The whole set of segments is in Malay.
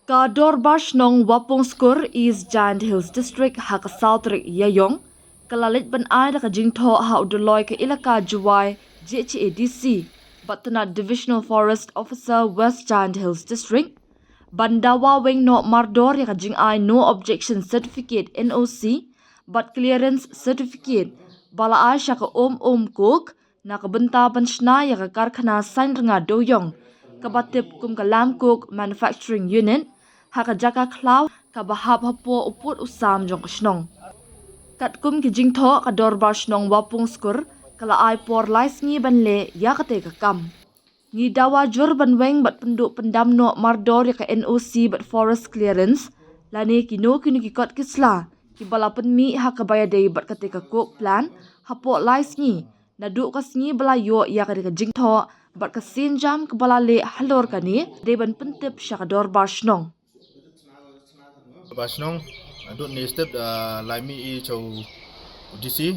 Ka Dorbash Nong Wapungskur East Giant Hills District haka Southrik Yayong kalalit ban ai da ka jingtho ha Dolloi ka ilaka juwai JHADC Batana Divisional Forest Officer West Giant Hills District Bandawa Wing no Mardor ya ka jing ai no objection certificate NOC but clearance certificate bala ai shaka cook na ka benta banshna ya ka karkhana sign nga doyong kabatip kum kalam cook manufacturing unit haka jaka klaw ka bahab hapo uput usam jong kasnong. Kat kum ki jingtho ka dorbash nong Wapungskur kala ai por lais ngi banle ya kate ka kam. Ngi dawa jur banweng bat penduk pyndam no mardor ya ka NOC bat forest clearance lani kino kini ki kot kisla ki bala penmi haka bayadei bat kate ka cook plan hapo lais ngi naduk kas ngi bala yo ya ka jingtho bat ka sinjam ke bala le halor kani deban pentip syaka dorbash nong. Basnong adut ni step lai mi I chau DC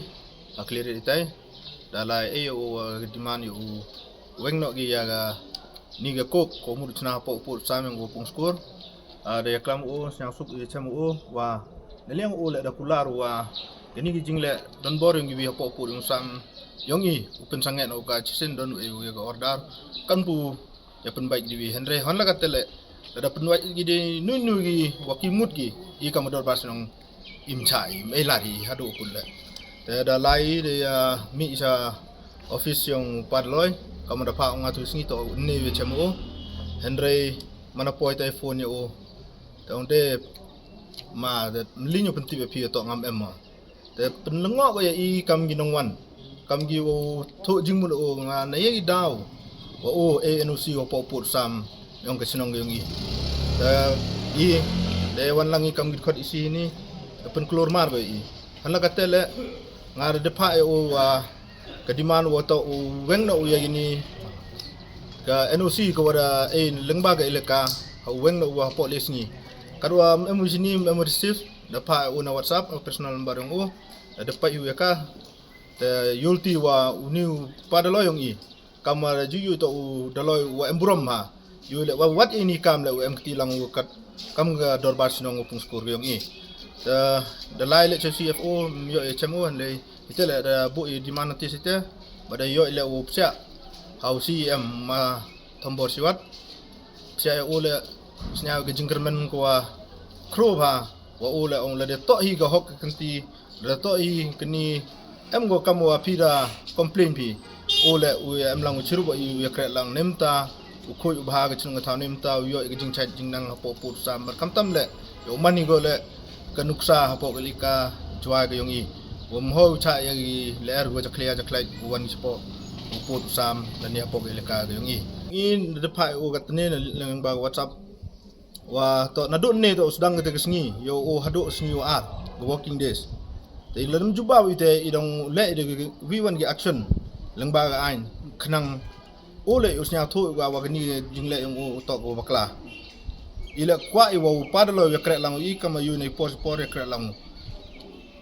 clear itai da lai o demand yu weng no gi ya ni ga kok ko mu tsna po sameng Wapungskur da ya klam o syang suk I cham o wa leng o le da kular wa ni gi jingle don boring gi po yung sam yongi upen sanget no ka chisen don e ga order kan pu ya pen baik di Henry hon la ka tele da penwai gide nunu gi wakimut gi I kamador basnong imchai melari hadu kulle da lai de mi sa office yung padloy kamada pa nga tu singi to ne we chamo Henry mana poi tai phone yo taunde ma da linyo penti be pi to ngam emma de penlengo ko ya I kam gi nongwan kam gi o tho jingmun o nga na ye daw o NOC o popur sam yung kasinong yung I de wan lang ikam gid khot isi ni pen klor mar be I hala katele ngar de pa o kadiman wo to weng no ya gini ka NOC ko wada lengba ga ilaka weng no wa police ni kadwa emu sini emu receive de pa o na WhatsApp personal number yung o de pa yu ka de yulti wa uniu padalo yung I kamar juyu to Dolloi wa embrom ha yu le wat ini kam le em tilang kat kam ga dorbash nong Wapungskur yung I da lai le CFO yo HMO le itele da bu I di mana tisite bada yo le upsia how CM ma tombor siwat sia o le snya ga jingkermen ko wa kro ba wa o le on le de to hi ga hok kanti da to hi kini em go kam wa pira complain pi o le u em lang chiru ba I kre lang nemta ukoi ubha ga chung tha nemta yo ga jing chat jing nang po pu sam kam tam le yo mani go le kanuksa po galika jwa ga yong I wom ho cha ya gi ler go ja clear ja klai wan po pu sam la ne po galika ga yong I in de pai o ga tne lang ba WhatsApp wa to na do ne to sedang ga sngi yo o hado sngi wa ar the working days te lam juba wi te idong le de wi wan gi action lang ba ga ain khnang ole usnya tho wa gani jingle yung to go bakla ila kwa I wo padalo ya kre lang I kama yu nei por ya kre lang